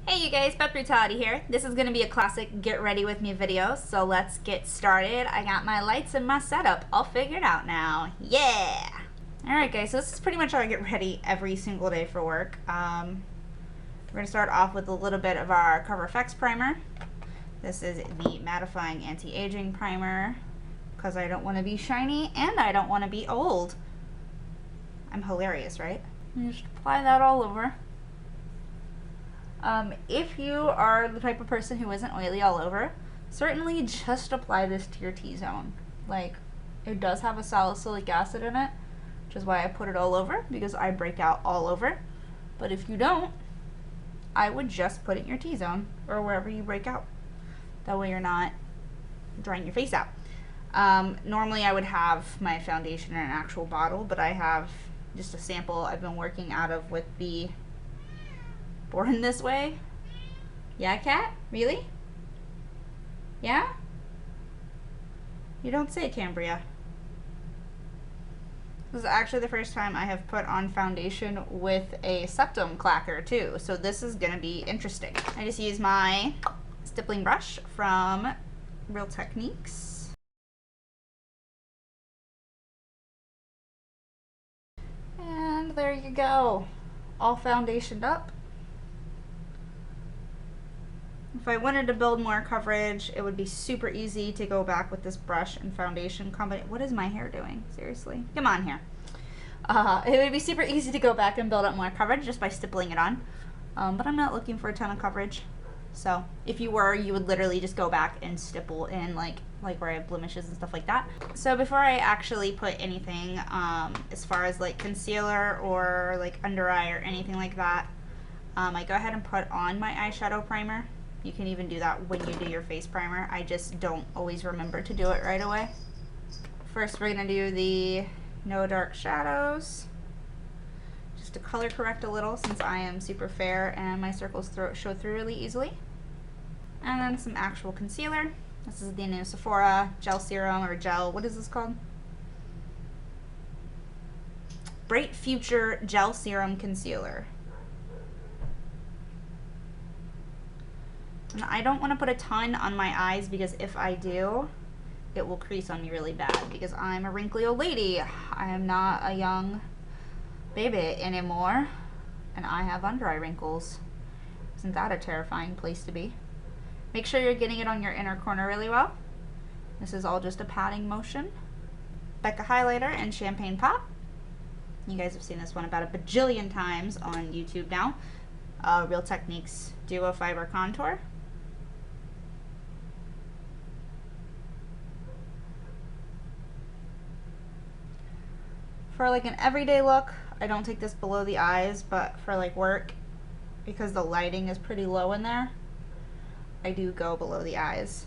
Hey you guys, Pep Brutality here. This is going to be a classic get ready with me video, so let's get started. I got my lights and my setup all figured out now. Yeah! Alright guys, so this is pretty much how I get ready every single day for work. We're going to start off with a little bit of our Cover FX primer. This is the Mattifying Anti-Aging Primer, because I don't want to be shiny and I don't want to be old. I'm hilarious, right? You just apply that all over. If you are the type of person who isn't oily all over, certainly just apply this to your T-zone. Like, it does have a salicylic acid in it, which is why I put it all over, because I break out all over. But if you don't, I would just put it in your T-zone, or wherever you break out. That way you're not drying your face out. Normally I would have my foundation in an actual bottle, but I have just a sample I've been working out of with the Born This Way. Yeah, cat? Really? Yeah? You don't say, Cambria. This is actually the first time I have put on foundation with a septum clacker too, so this is gonna be interesting. I just use my stippling brush from Real Techniques. And there you go. All foundationed up. If I wanted to build more coverage, it would be super easy to go back with this brush and foundation combination. What is my hair doing? Seriously? Come on here. It would be super easy to go back and build up more coverage just by stippling it on. But I'm not looking for a ton of coverage. So if you were, you would literally just go back and stipple in like where I have blemishes and stuff like that. So before I actually put anything as far as like concealer or like under eye or anything like that, I go ahead and put on my eyeshadow primer. You can even do that when you do your face primer. I just don't always remember to do it right away. First we're going to do the No Dark Shadows, just to color correct a little since I am super fair and my circles show through really easily. And then some actual concealer. This is the new Sephora Gel Serum, or Gel, what is this called? Bright Future Gel Serum Concealer. And I don't want to put a ton on my eyes because if I do, it will crease on me really bad because I'm a wrinkly old lady. I am not a young baby anymore, and I have under eye wrinkles. Isn't that a terrifying place to be? Make sure you're getting it on your inner corner really well. This is all just a patting motion. Becca highlighter and Champagne Pop. You guys have seen this one about a bajillion times on YouTube now. Real Techniques Duo Fiber Contour. For like an everyday look, I don't take this below the eyes, but for like work, because the lighting is pretty low in there, I do go below the eyes.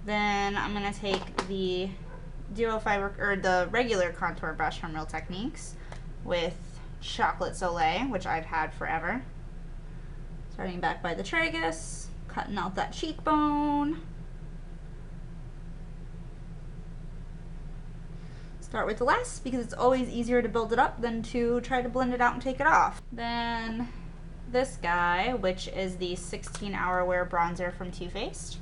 Then I'm gonna take the Duo Fiber, or the regular contour brush from Real Techniques with Chocolate Soleil, which I've had forever. Starting back by the tragus, cutting out that cheekbone. Start with less because it's always easier to build it up than to try to blend it out and take it off. Then this guy, which is the 16-Hour Wear Bronzer from Too Faced.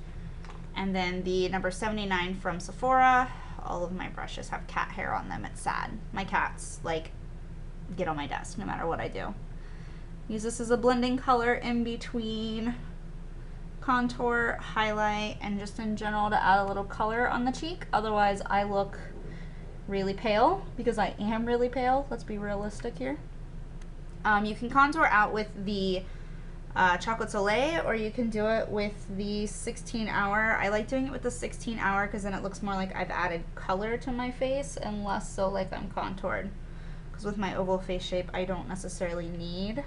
And then the number 79 from Sephora. All of my brushes have cat hair on them. It's sad. My cats like get on my desk no matter what I do. Use this as a blending color in between contour, highlight, and just in general to add a little color on the cheek. Otherwise I look really pale because I am really pale. Let's be realistic here. You can contour out with the Chocolate Soleil, or you can do it with the 16-Hour. I like doing it with the 16-Hour because then it looks more like I've added color to my face and less so like I'm contoured. Because with my oval face shape, I don't necessarily need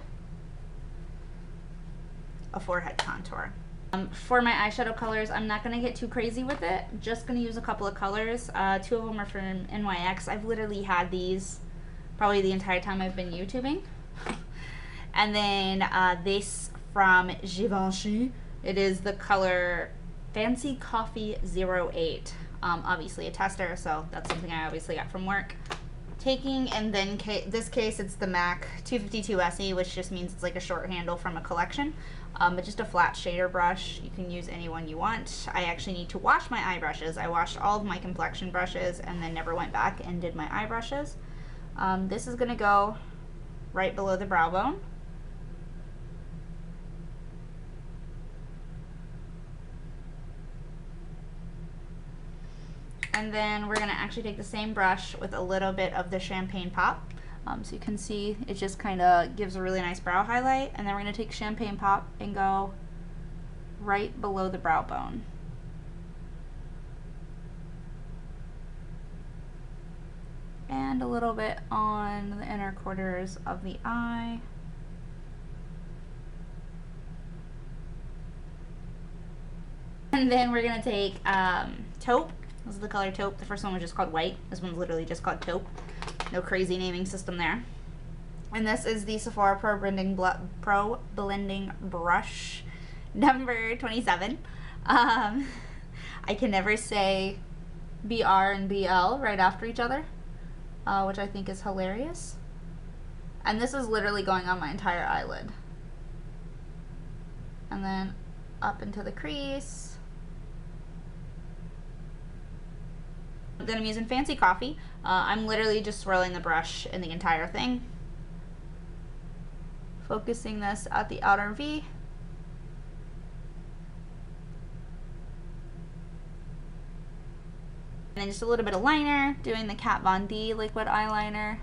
a forehead contour. For my eyeshadow colors, I'm not going to get too crazy with it. Just going to use a couple of colors. Two of them are from NYX. I've literally had these probably the entire time I've been YouTubing. And then this from Givenchy. It is the color Fancy Coffee 08. Obviously a tester, so that's something I obviously got from work. taking, and then this case it's the MAC 252 SE, which just means it's like a short handle from a collection, but just a flat shader brush. You can use any one you want. I actually need to wash my eye brushes. I washed all of my complexion brushes and then never went back and did my eye brushes. This is gonna go right below the brow bone. And then we're gonna actually take the same brush with a little bit of the Champagne Pop. So you can see it just kind of gives a really nice brow highlight. And then we're gonna take Champagne Pop and go right below the brow bone. And a little bit on the inner quarters of the eye. And then we're gonna take taupe. This is the color taupe. The first one was just called white. This one's literally just called taupe. No crazy naming system there. And this is the Sephora Pro Blending Brush number 27. I can never say BR and BL right after each other, which I think is hilarious. And this is literally going on my entire eyelid. And then up into the crease. Then I'm using Fancy Coffee. I'm literally just swirling the brush in the entire thing. Focusing this at the outer V. And then just a little bit of liner, doing the Kat Von D liquid eyeliner.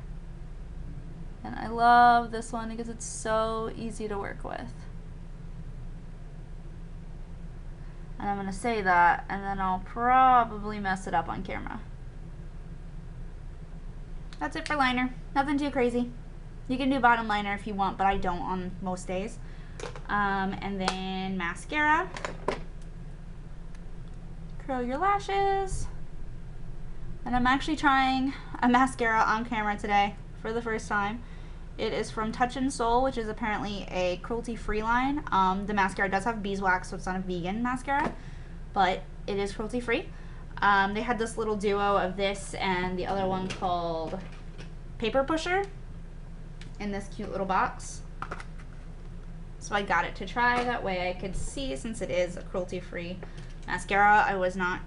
And I love this one because it's so easy to work with. And I'm gonna say that, and then I'll probably mess it up on camera. That's it for liner. Nothing too crazy. You can do bottom liner if you want, but I don't on most days. And then mascara. Curl your lashes. And I'm actually trying a mascara on camera today for the first time. It is from Touch and Soul, which is apparently a cruelty-free line. The mascara does have beeswax, so it's not a vegan mascara, but it is cruelty-free. They had this little duo of this and the other one called Paper Pusher in this cute little box. So I got it to try, that way I could see, since it is a cruelty-free mascara. I was not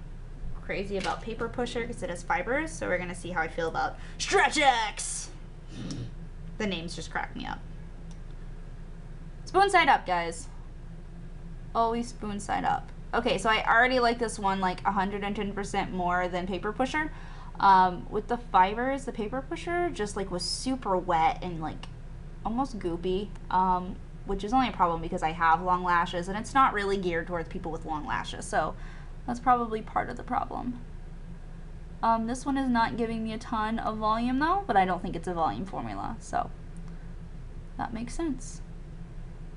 crazy about Paper Pusher because it has fibers, so we're gonna see how I feel about Stretch X. The names just crack me up. Spoon side up, guys. Always spoon side up. Okay, so I already like this one like 110% more than Paper Pusher. With the fibers, the Paper Pusher just like was super wet and like almost goopy, which is only a problem because I have long lashes and it's not really geared towards people with long lashes, so that's probably part of the problem. This one is not giving me a ton of volume though, but I don't think it's a volume formula, so that makes sense.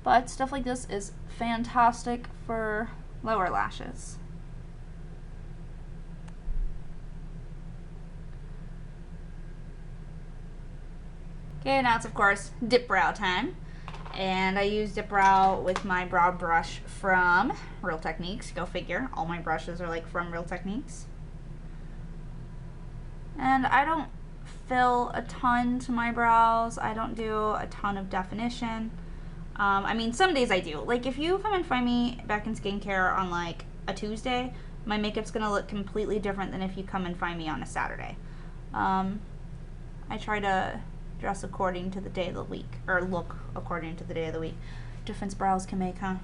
But stuff like this is fantastic for lower lashes. Okay, now it's of course dip brow time. And I use dip brow with my brow brush from Real Techniques. Go figure, all my brushes are like from Real Techniques. And I don't fill a ton to my brows. I don't do a ton of definition. I mean, some days I do. Like if you come and find me back in skincare on like a Tuesday, my makeup's gonna look completely different than if you come and find me on a Saturday. I try to dress according to the day of the week, or look according to the day of the week. Difference brows can make, huh?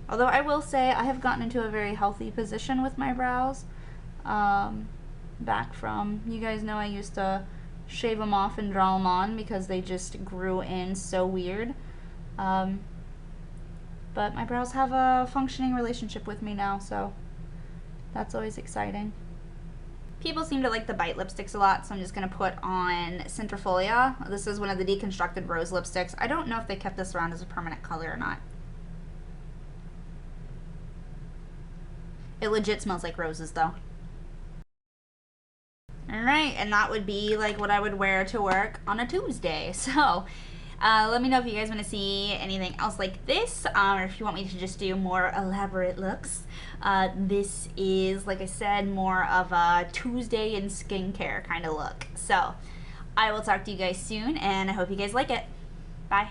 Although I will say I have gotten into a very healthy position with my brows. Back from, you guys know I used to shave them off and draw them on because they just grew in so weird. But my brows have a functioning relationship with me now, so that's always exciting. People seem to like the bite lipsticks a lot, so I'm just going to put on Centrifolia. This is one of the deconstructed rose lipsticks. I don't know if they kept this around as a permanent color or not. It legit smells like roses though. Alright, and that would be like what I would wear to work on a Tuesday. So let me know if you guys want to see anything else like this, or if you want me to just do more elaborate looks. This is, like I said, more of a Tuesday in skincare kind of look. So I will talk to you guys soon, and I hope you guys like it. Bye.